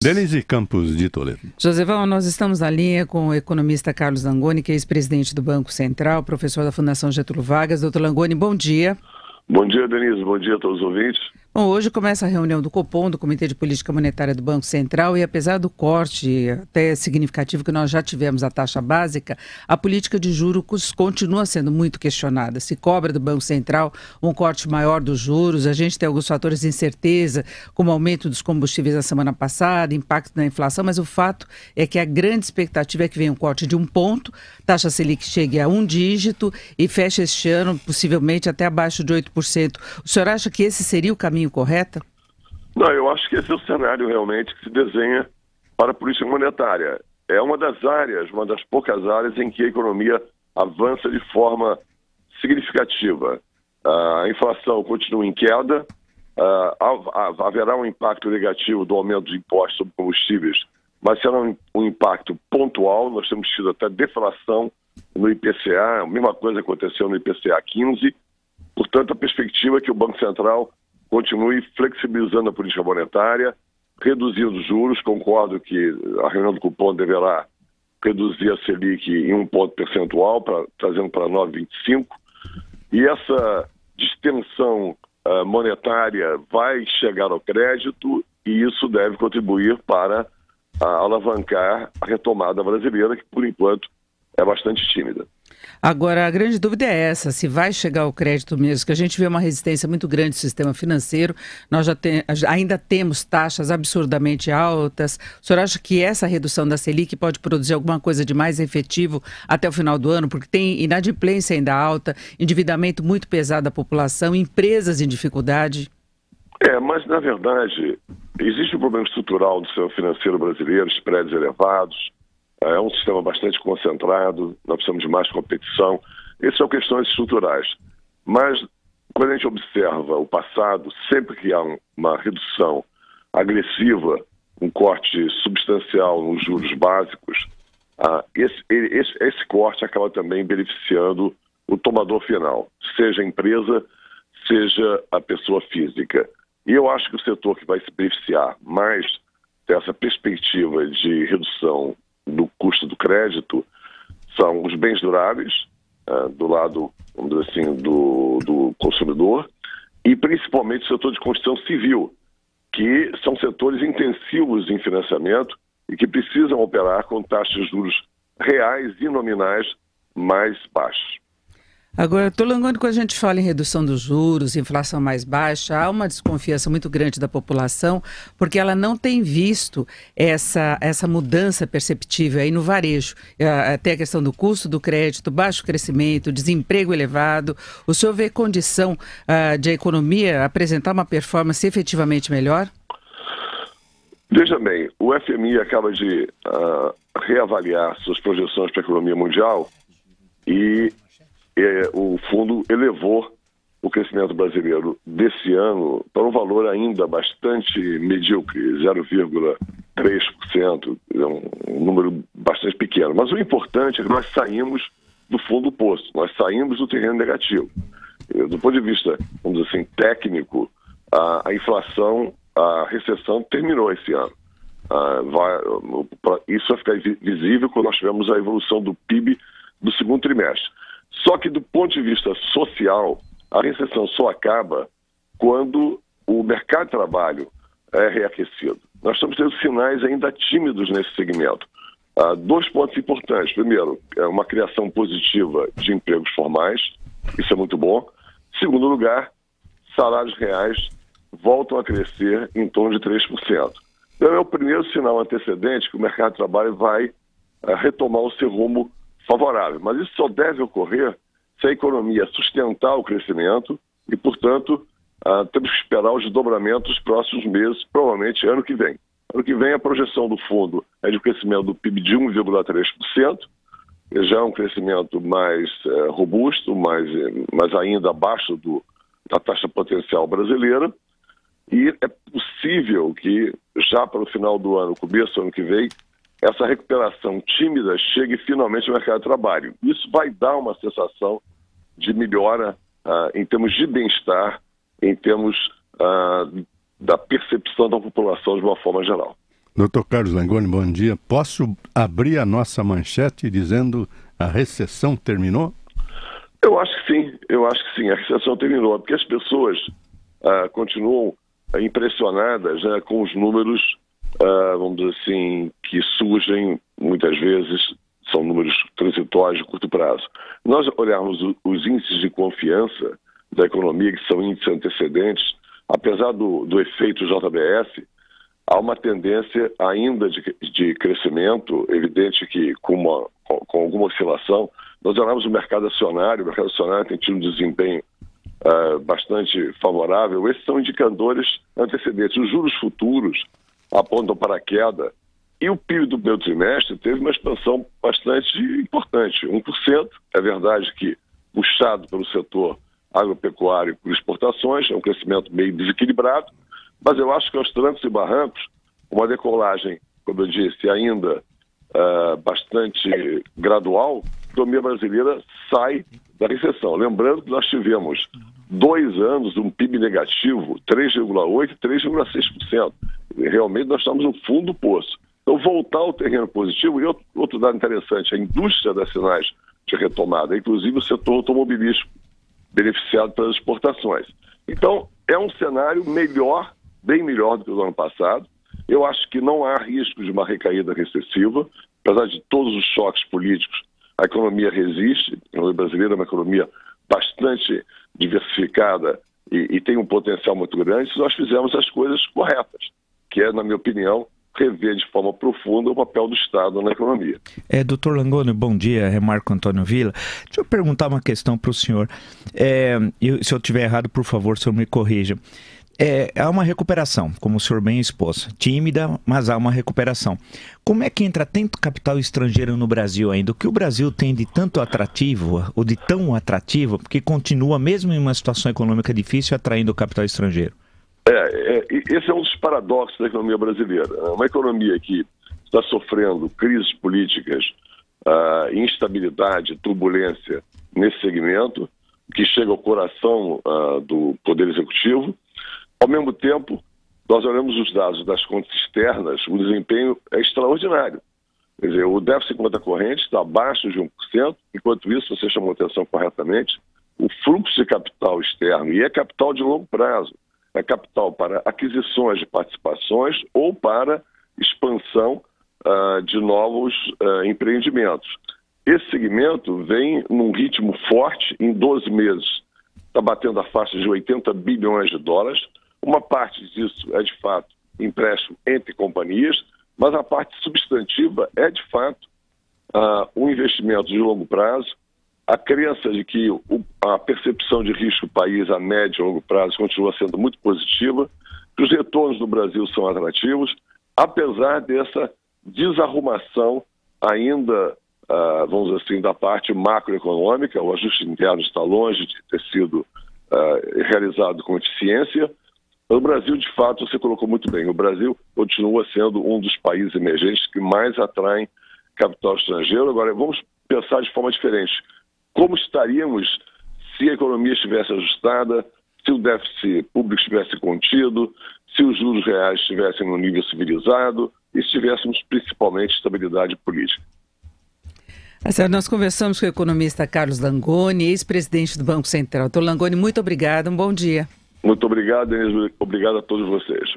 Denise Campos de Toledo. Josevão, nós estamos na linha com o economista Carlos Langoni, que é ex-presidente do Banco Central, professor da Fundação Getúlio Vargas. Doutor Langoni, bom dia. Bom dia, Denise. Bom dia a todos os ouvintes. Bom, hoje começa a reunião do Copom, do Comitê de Política Monetária do Banco Central, e apesar do corte até significativo que nós já tivemos a taxa básica, a política de juros continua sendo muito questionada. Se cobra do Banco Central um corte maior dos juros, a gente tem alguns fatores de incerteza, como o aumento dos combustíveis na semana passada, impacto na inflação, mas o fato é que a grande expectativa é que venha um corte de 1 ponto, taxa Selic chegue a 1 dígito e feche este ano possivelmente até abaixo de 8%. O senhor acha que esse seria o caminho correto? Não, eu acho que esse é o cenário realmente que se desenha para a política monetária. É uma das áreas, uma das poucas áreas em que a economia avança de forma significativa. A inflação continua em queda, haverá um impacto negativo do aumento de impostos sobre combustíveis, mas será um impacto pontual. Nós temos tido até deflação no IPCA, a mesma coisa aconteceu no IPCA 15. Portanto, a perspectiva é que o Banco Central continue flexibilizando a política monetária, reduzindo os juros. Concordo que a reunião do Copom deverá reduzir a Selic em 1 ponto percentual, trazendo para 9,25. E essa distensão monetária vai chegar ao crédito e isso deve contribuir para alavancar a retomada brasileira, que por enquanto é bastante tímida. Agora, a grande dúvida é essa, se vai chegar o crédito mesmo, que a gente vê uma resistência muito grande do sistema financeiro, nós ainda temos taxas absurdamente altas. O senhor acha que essa redução da Selic pode produzir alguma coisa de mais efetivo até o final do ano? Porque tem inadimplência ainda alta, endividamento muito pesado da população, empresas em dificuldade. Mas na verdade, existe um problema estrutural do sistema financeiro brasileiro, spreads elevados. É um sistema bastante concentrado, nós precisamos de mais competição. Essas são questões estruturais. Mas, quando a gente observa o passado, sempre que há uma redução agressiva, um corte substancial nos juros básicos, esse corte acaba também beneficiando o tomador final, seja a empresa, seja a pessoa física. E eu acho que o setor que vai se beneficiar mais dessa perspectiva de redução do custo do crédito são os bens duráveis, do lado, vamos dizer assim, do consumidor, e principalmente o setor de construção civil, que são setores intensivos em financiamento e que precisam operar com taxas de juros reais e nominais mais baixas. Agora, doutor Langoni, quando a gente fala em redução dos juros, inflação mais baixa, há uma desconfiança muito grande da população, porque ela não tem visto essa mudança perceptível aí no varejo. Até a questão do custo do crédito, baixo crescimento, desemprego elevado. O senhor vê condição de a economia apresentar uma performance efetivamente melhor? Veja bem, o FMI acaba de reavaliar suas projeções para a economia mundial e o fundo elevou o crescimento brasileiro desse ano para um valor ainda bastante medíocre, 0,3%, é um número bastante pequeno. Mas o importante é que nós saímos do fundo do poço, nós saímos do terreno negativo. Do ponto de vista, vamos dizer assim, técnico, a inflação, a recessão terminou esse ano. Isso vai ficar visível quando nós tivermos a evolução do PIB do segundo trimestre. Só que do ponto de vista social, a recessão só acaba quando o mercado de trabalho é reaquecido. Nós estamos tendo sinais ainda tímidos nesse segmento. 2 pontos importantes. Primeiro, é uma criação positiva de empregos formais, isso é muito bom. Segundo lugar, salários reais voltam a crescer em torno de 3%. Então é o primeiro sinal antecedente que o mercado de trabalho vai retomar o seu rumo favorável, mas isso só deve ocorrer se a economia sustentar o crescimento e, portanto, temos que esperar os desdobramentos dos próximos meses, provavelmente ano que vem. Ano que vem a projeção do fundo é de um crescimento do PIB de 1,3%, já é um crescimento mais robusto, mas ainda abaixo da taxa potencial brasileira, e é possível que já para o final do ano, começo do ano que vem, essa recuperação tímida chegue finalmente ao mercado de trabalho. Isso vai dar uma sensação de melhora em termos de bem-estar, em termos da percepção da população de uma forma geral. Doutor Carlos Langoni, bom dia. Posso abrir a nossa manchete dizendo a recessão terminou? Eu acho que sim, a recessão terminou, porque as pessoas continuam impressionadas, né, com os números, vamos dizer assim, que surgem muitas vezes, são números transitórios de curto prazo. Nós olharmos os índices de confiança da economia, que são índices antecedentes, apesar do efeito JBS, há uma tendência ainda de crescimento, evidente que com alguma oscilação. Nós olhamos o mercado acionário tem tido um desempenho bastante favorável. Esses são indicadores antecedentes. Os juros futuros apontam para a queda. E o PIB do primeiro trimestre teve uma expansão bastante importante, 1%. É verdade que puxado pelo setor agropecuário e por exportações, é um crescimento meio desequilibrado, mas eu acho que aos trancos e barrancos, uma decolagem, como eu disse, ainda bastante gradual, a economia brasileira sai da recessão. Lembrando que nós tivemos 2 anos de um PIB negativo, 3,8% e 3,6%. Realmente nós estamos no fundo do poço. Então, voltar ao terreno positivo, e outro dado interessante, a indústria dá sinais de retomada, inclusive o setor automobilístico, beneficiado pelas exportações. Então, é um cenário melhor, bem melhor do que o do ano passado. Eu acho que não há risco de uma recaída recessiva, apesar de todos os choques políticos, a economia resiste. A economia brasileira é uma economia bastante diversificada e tem um potencial muito grande se nós fizermos as coisas corretas, que é, na minha opinião, rever de forma profunda o papel do Estado na economia. Doutor Langoni, bom dia, é Marco Antônio Villa. Deixa eu perguntar uma questão para o senhor. Se eu estiver errado, por favor, o senhor me corrija. Há uma recuperação, como o senhor bem expôs, tímida, mas há uma recuperação. Como é que entra tanto capital estrangeiro no Brasil ainda? O que o Brasil tem de tanto atrativo, ou de tão atrativo, que continua, mesmo em uma situação econômica difícil, atraindo o capital estrangeiro? Esse é um dos paradoxos da economia brasileira. Uma economia que está sofrendo crises políticas, instabilidade, turbulência nesse segmento, que chega ao coração do Poder Executivo. Ao mesmo tempo, nós olhamos os dados das contas externas, o desempenho é extraordinário. Quer dizer, o déficit em conta corrente está abaixo de 1%, enquanto isso, você chamou a atenção corretamente, o fluxo de capital externo, e é capital de longo prazo, é capital para aquisições de participações ou para expansão de novos empreendimentos. Esse segmento vem num ritmo forte, em 12 meses está batendo a faixa de 80 bilhões de dólares. Uma parte disso é, de fato, empréstimo entre companhias, mas a parte substantiva é, de fato, um investimento de longo prazo, a crença de que a percepção de risco do país a médio e longo prazo continua sendo muito positiva, que os retornos do Brasil são atrativos, apesar dessa desarrumação ainda, vamos dizer assim, da parte macroeconômica. O ajuste interno está longe de ter sido realizado com eficiência. O Brasil, de fato, você colocou muito bem, o Brasil continua sendo um dos países emergentes que mais atraem capital estrangeiro. Agora, vamos pensar de forma diferente. Como estaríamos se a economia estivesse ajustada, se o déficit público estivesse contido, se os juros reais estivessem no nível civilizado e se tivéssemos principalmente estabilidade política? Nós conversamos com o economista Carlos Langoni, ex-presidente do Banco Central. Doutor Langoni, muito obrigado, um bom dia. Muito obrigado, Denise. Obrigado a todos vocês.